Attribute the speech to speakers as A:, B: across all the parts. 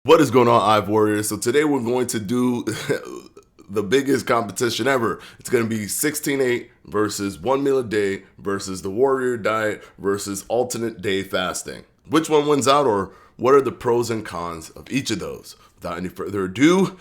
A: What is going on, Ive Warriors? So today we're going to do the biggest competition ever. It's going to be 16-8 versus 1 meal a day versus the Warrior Diet versus alternate day fasting. Which one wins out, or what are the pros and cons of each of those? Without any further ado,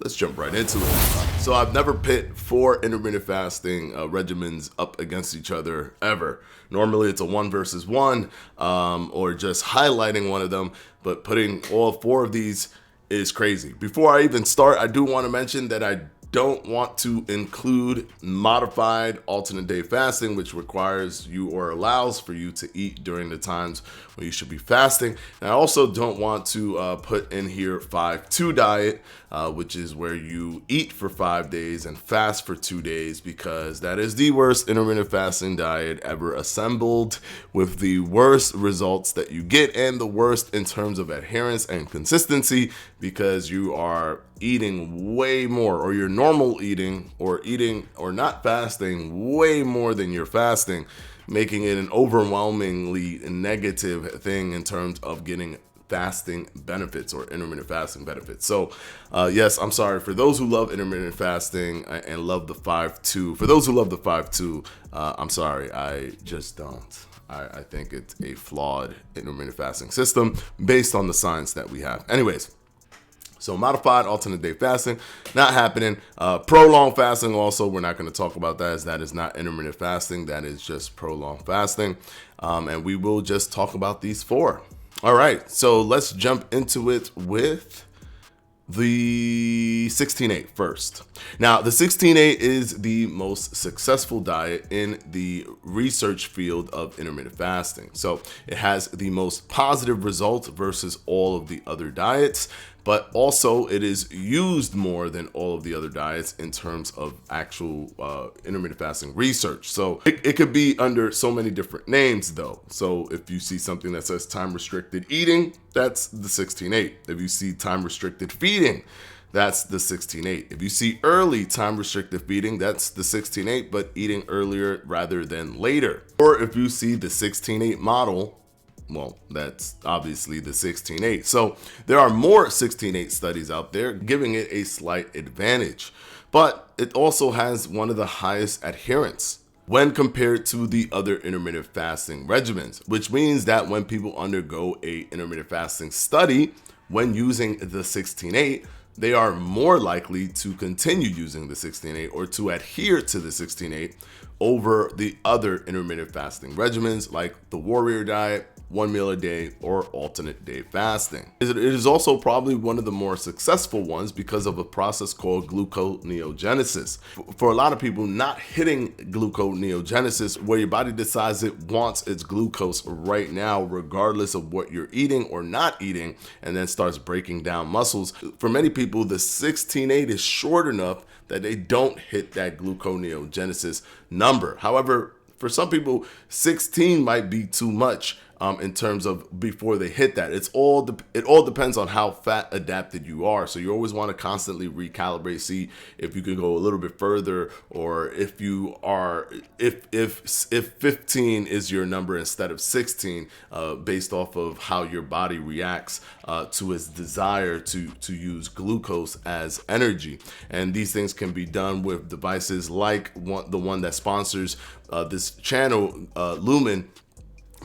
A: let's jump right into it. So I've never pit 4 intermittent fasting regimens up against each other ever. Normally it's a 1 versus 1 or just highlighting one of them, but putting all 4 of these is crazy. Before I even start, I do want to mention that I don't want to include modified alternate day fasting, which requires you or allows for you to eat during the times when you should be fasting. And I also don't want to put in here 5-2 diet, which is where you eat for 5 days and fast for 2 days, because that is the worst intermittent fasting diet ever assembled, with the worst results that you get and the worst in terms of adherence and consistency, because you are eating way more, or your normal eating or not fasting way more than you're fasting, making it an overwhelmingly negative thing in terms of getting fasting benefits or intermittent fasting benefits. So yes, I'm sorry for those who love intermittent fasting and love the 5-2. For those who love the 5-2, I'm sorry, I just don't. I think it's a flawed intermittent fasting system based on the science that we have. Anyways, so modified alternate day fasting, not happening. Prolonged fasting also, we're not going to talk about that, as that is not intermittent fasting. That is just prolonged fasting. And we will just talk about these 4. All right, so let's jump into it with the 16-8 first. Now, the 16-8 is the most successful diet in the research field of intermittent fasting. So it has the most positive results versus all of the other diets, but also it is used more than all of the other diets in terms of actual intermittent fasting research. So it could be under so many different names though. So if you see something that says time restricted eating, that's the 16-8. If you see time restricted feeding, that's the 16-8. If you see early time restricted feeding, that's the 16-8, but eating earlier rather than later. Or if you see the 16-8 model, well, that's obviously the 16-8. So there are more 16-8 studies out there giving it a slight advantage, but it also has one of the highest adherence when compared to the other intermittent fasting regimens, which means that when people undergo a intermittent fasting study, when using the 16-8, they are more likely to continue using the 16-8 or to adhere to the 16-8 over the other intermittent fasting regimens like the Warrior Diet, 1 meal a day, or alternate day fasting. It is also probably one of the more successful ones because of a process called gluconeogenesis. For a lot of people, not hitting gluconeogenesis, where your body decides it wants its glucose right now, regardless of what you're eating or not eating, and then starts breaking down muscles. For many people, the 16-8 is short enough that they don't hit that gluconeogenesis number. However, for some people, 16 might be too much in terms of before they hit that. It all depends on how fat adapted you are. So you always want to constantly recalibrate, see if you can go a little bit further, or if you are, if 15 is your number instead of 16, based off of how your body reacts to its desire to use glucose as energy. And these things can be done with devices like the one that sponsors this channel, Lumen,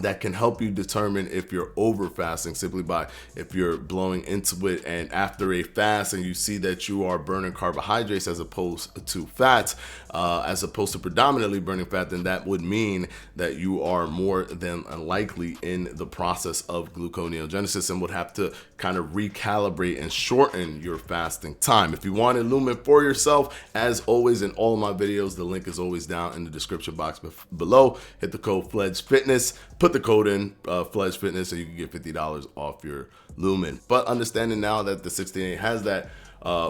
A: that can help you determine if you're over fasting simply by if you're blowing into it, and after a fast and you see that you are burning carbohydrates as opposed to fats, as opposed to predominantly burning fat, then that would mean that you are more than likely in the process of gluconeogenesis and would have to kind of recalibrate and shorten your fasting time. If you want Lumen for yourself, as always in all of my videos, the link is always down in the description box below. Hit the code FLEDGEFITNESS, put the code in FLEDGEFITNESS, so you can get $50 off your Lumen. But understanding now that the 16-8 has that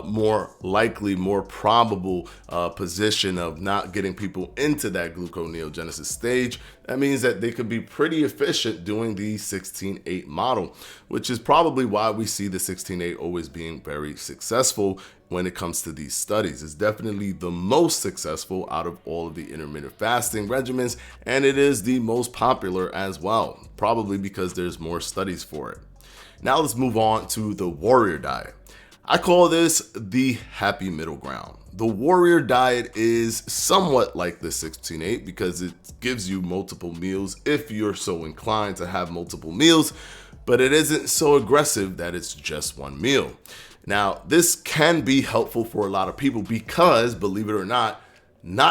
A: more likely, more probable position of not getting people into that gluconeogenesis stage, that means that they could be pretty efficient doing the 16-8 model, which is probably why we see the 16-8 always being very successful when it comes to these studies. It's definitely the most successful out of all of the intermittent fasting regimens, and it is the most popular as well, probably because there's more studies for it. Now let's move on to the warrior diet. I call this the happy middle ground. The warrior diet is somewhat like the 16-8 because it gives you multiple meals if you're so inclined to have multiple meals, but it isn't so aggressive that it's just one meal. Now, this can be helpful for a lot of people because, believe it or not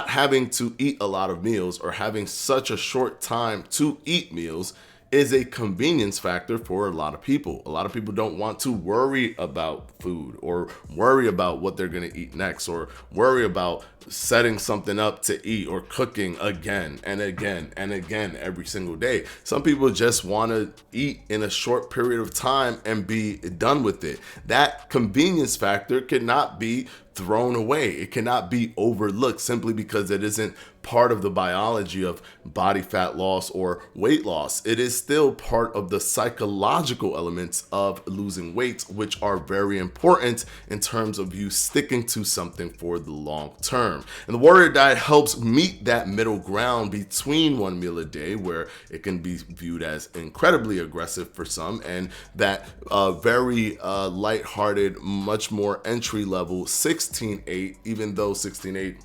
A: having to eat a lot of meals or having such a short time to eat meals is a convenience factor for a lot of people. A lot of people don't want to worry about food or worry about what they're going to eat next or worry about setting something up to eat or cooking again and again and again every single day. Some people just want to eat in a short period of time and be done with it. That convenience factor cannot be thrown away. It cannot be overlooked simply because it isn't part of the biology of body fat loss or weight loss. It is still part of the psychological elements of losing weight, which are very important in terms of you sticking to something for the long term. And the warrior diet helps meet that middle ground between one meal a day, where it can be viewed as incredibly aggressive for some, and that very lighthearted, much more entry level 16-8, even though 16-8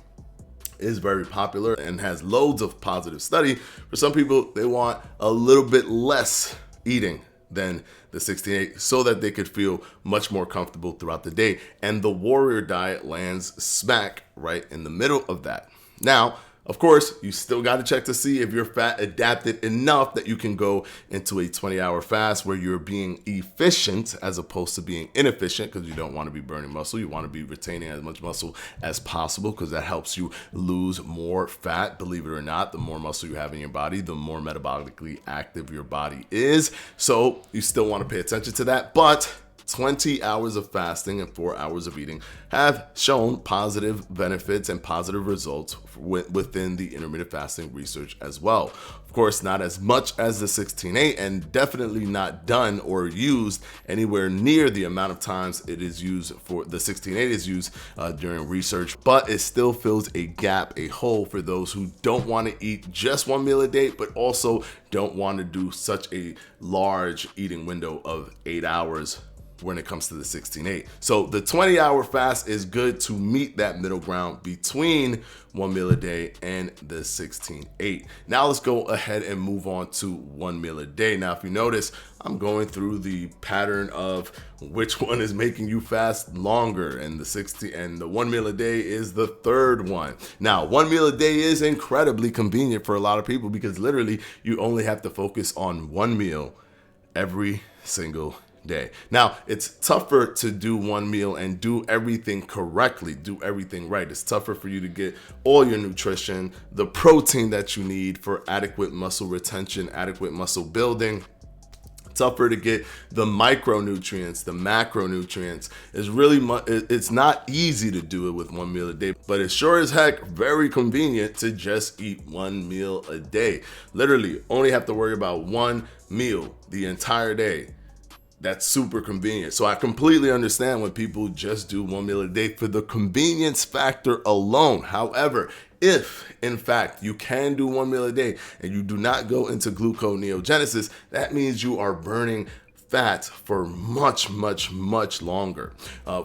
A: is very popular and has loads of positive study. For some people, they want a little bit less eating than the 16-8 so that they could feel much more comfortable throughout the day. And the warrior diet lands smack right in the middle of that. Now, of course, you still got to check to see if you're fat adapted enough that you can go into a 20-hour fast where you're being efficient as opposed to being inefficient, because you don't want to be burning muscle. You want to be retaining as much muscle as possible because that helps you lose more fat. Believe it or not, the more muscle you have in your body, the more metabolically active your body is. So you still want to pay attention to that. But 20 hours of fasting and 4 hours of eating have shown positive benefits and positive results within the intermittent fasting research as well. Of course, not as much as the 16-8, and definitely not done or used anywhere near the amount of times it is used for the 16-8 is used during research, but it still fills a gap, a hole for those who don't want to eat just one meal a day, but also don't want to do such a large eating window of 8 hours when it comes to the 16-8. So the 20-hour fast is good to meet that middle ground between one meal a day and the 16-8. Now let's go ahead and move on to one meal a day. Now, if you notice, I'm going through the pattern of which one is making you fast longer, and the one meal a day is the third one. Now, one meal a day is incredibly convenient for a lot of people because literally you only have to focus on one meal every single day. Now, it's tougher to do one meal and do everything correctly, do everything right. It's tougher for you to get all your nutrition, the protein that you need for adequate muscle retention, adequate muscle building. Tougher to get the micronutrients, the macronutrients. It's not easy to do it with one meal a day, but it's sure as heck very convenient to just eat one meal a day. Literally only have to worry about one meal the entire day. That's super convenient. So I completely understand when people just do one meal a day for the convenience factor alone. However, if in fact you can do one meal a day and you do not go into gluconeogenesis, that means you are burning fat for much, much, much longer.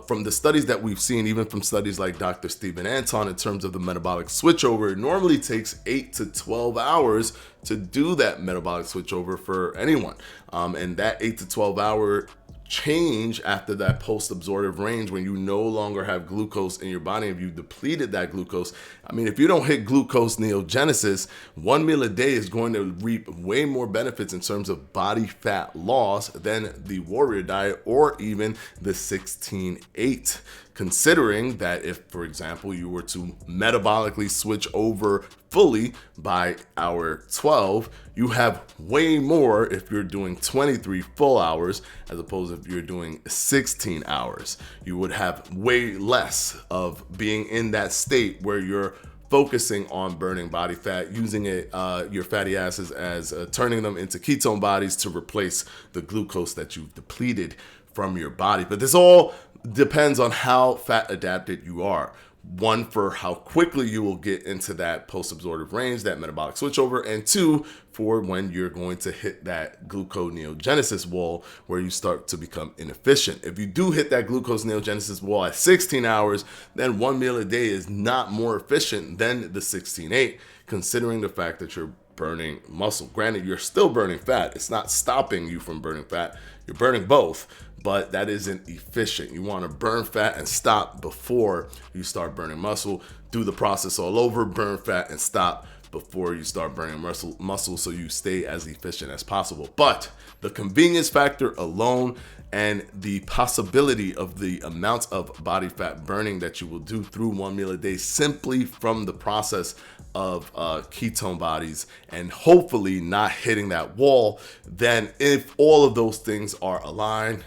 A: From the studies that we've seen, even from studies like Dr. Stephen Anton, in terms of the metabolic switchover, it normally takes 8 to 12 hours to do that metabolic switchover for anyone. And that 8 to 12 hour change after that post-absorptive range, when you no longer have glucose in your body, if you depleted that glucose, I mean, if you don't hit glucose neogenesis, one meal a day is going to reap way more benefits in terms of body fat loss than the warrior diet or even the 16-8. Considering that if, for example, you were to metabolically switch over fully by hour 12, you have way more if you're doing 23 full hours as opposed to if you're doing 16 hours. You would have way less of being in that state where you're focusing on burning body fat, using your fatty acids as turning them into ketone bodies to replace the glucose that you've depleted from your body. But this all depends on how fat adapted you are. One, for how quickly you will get into that post-absorptive range, that metabolic switchover, and two, for when you're going to hit that gluconeogenesis wall where you start to become inefficient. If you do hit that gluconeogenesis wall at 16 hours, then 1 meal a day is not more efficient than the 16-8, considering the fact that you're burning muscle. Granted, you're still burning fat. It's not stopping you from burning fat. You're burning both, but that isn't efficient. You want to burn fat and stop before you start burning muscle. Do the process all over, burn fat and stop before you start burning muscle so you stay as efficient as possible. But the convenience factor alone and the possibility of the amount of body fat burning that you will do through 1 meal a day simply from the process of ketone bodies and hopefully not hitting that wall, then if all of those things are aligned,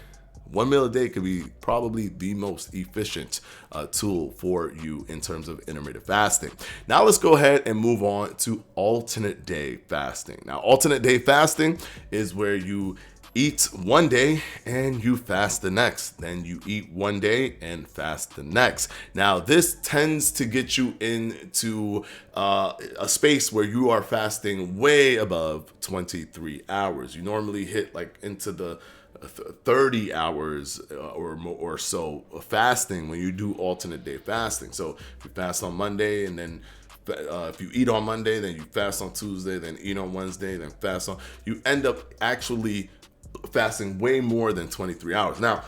A: 1 meal a day could be probably the most efficient tool for you in terms of intermittent fasting. Now let's go ahead and move on to alternate day fasting. Now, alternate day fasting is where you eat one day and you fast the next. Then you eat one day and fast the next. Now, this tends to get you into a space where you are fasting way above 23 hours. You normally hit like into the 30 hours or so of fasting when you do alternate day fasting. So if you fast on Monday and then if you eat on Monday, then you fast on Tuesday, then eat on Wednesday, then fast on, you end up actually fasting way more than 23 hours. Now,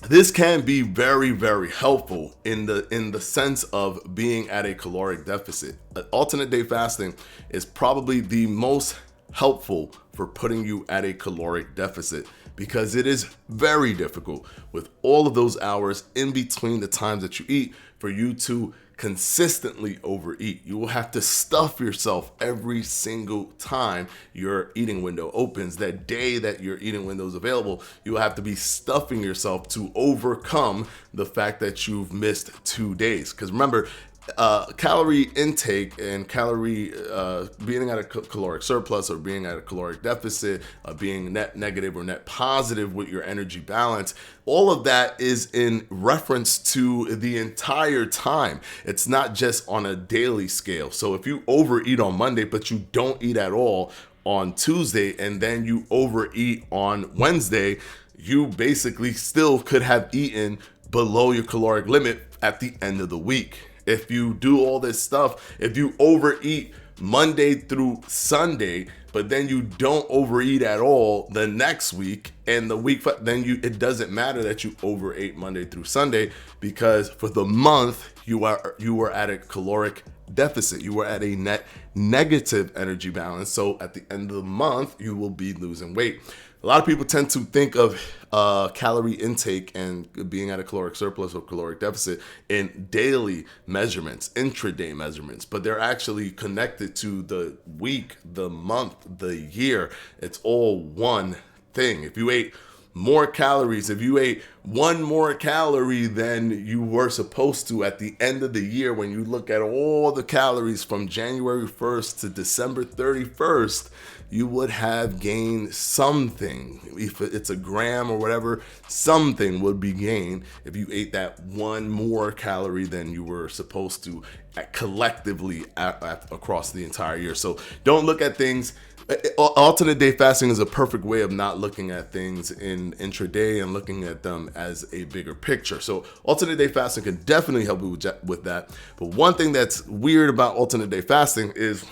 A: this can be very, very helpful in the sense of being at a caloric deficit. Alternate day fasting is probably the most helpful for putting you at a caloric deficit because it is very difficult with all of those hours in between the times that you eat for you to consistently overeat. You will have to stuff yourself every single time your eating window opens. That day that your eating window is available, you will have to be stuffing yourself to overcome the fact that you've missed 2 days. Because remember, calorie intake and calorie being at a caloric surplus or being at a caloric deficit, being net negative or net positive with your energy balance, all of that is in reference to the entire time. It's not just on a daily scale. So if you overeat on Monday but you don't eat at all on Tuesday and then you overeat on Wednesday, you basically still could have eaten below your caloric limit at the end of the week. If you do all this stuff, if you overeat Monday through Sunday, but then you don't overeat at all the next week and the week, then it doesn't matter that you overate Monday through Sunday, because for the month you were at a caloric deficit. You were at a net negative energy balance. So at the end of the month, you will be losing weight. A lot of people tend to think of calorie intake and being at a caloric surplus or caloric deficit in daily measurements, intraday measurements, but they're actually connected to the week, the month, the year. It's all one thing. If you ate more calories, if you ate one more calorie than you were supposed to at the end of the year, when you look at all the calories from January 1st to December 31st, you would have gained something. If it's a gram or whatever, something would be gained if you ate that one more calorie than you were supposed to collectively across the entire year. So don't look at things. Alternate day fasting is a perfect way of not looking at things in intraday and looking at them as a bigger picture. So alternate day fasting can definitely help you with that. But one thing that's weird about alternate day fasting is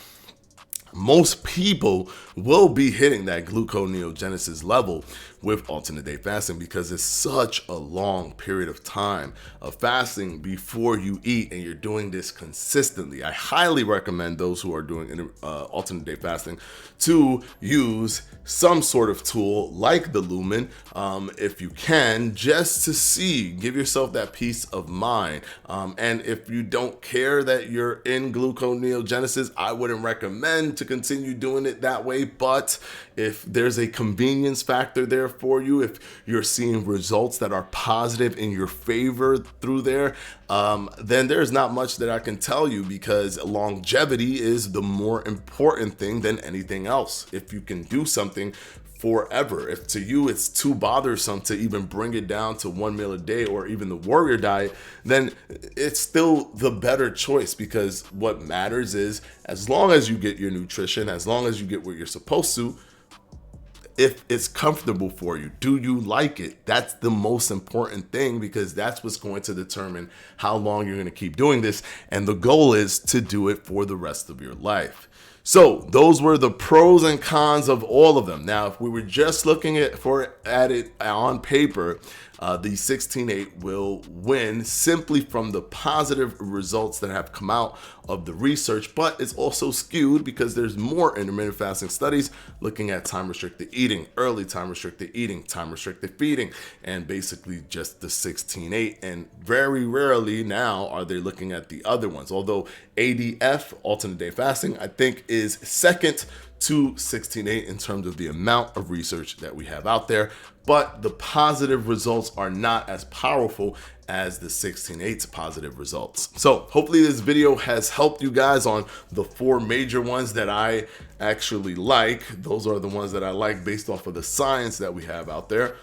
A: most people will be hitting that gluconeogenesis level with alternate day fasting because it's such a long period of time of fasting before you eat, and you're doing this consistently. I highly recommend those who are doing alternate day fasting to use some sort of tool like the Lumen, if you can, just to see, give yourself that peace of mind. And if you don't care that you're in gluconeogenesis, I wouldn't recommend to continue doing it that way. But if there's a convenience factor there for you, if you're seeing results that are positive in your favor through there, then there's not much that I can tell you, because longevity is the more important thing than anything else. If you can do something forever. If to you it's too bothersome to even bring it down to 1 meal a day or even the warrior diet, then it's still the better choice, because what matters is, as long as you get your nutrition, as long as you get what you're supposed to, if it's comfortable for you, do you like it? That's the most important thing, because that's what's going to determine how long you're going to keep doing this. And the goal is to do it for the rest of your life. So those were the pros and cons of all of them. Now, if we were just looking at it on paper, the 16-8 will win simply from the positive results that have come out of the research, but it's also skewed because there's more intermittent fasting studies looking at time restricted eating, early time restricted eating, time restricted feeding, and basically just the 16-8. And very rarely now are they looking at the other ones. Although ADF, alternate day fasting, I think is second to 16-8 in terms of the amount of research that we have out there, but the positive results are not as powerful as the 16-8's positive results. So hopefully this video has helped you guys on the 4 major ones that I actually like. Those are the ones that I like based off of the science that we have out there.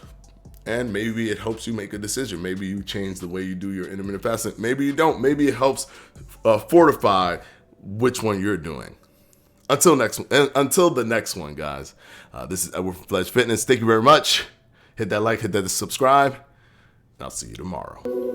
A: And maybe it helps you make a decision. Maybe you change the way you do your intermittent fasting. Maybe you don't. Maybe it helps fortify which one you're doing. Until the next one, guys. This is Edward from Fledge Fitness. Thank you very much. Hit that like, hit that subscribe, and I'll see you tomorrow.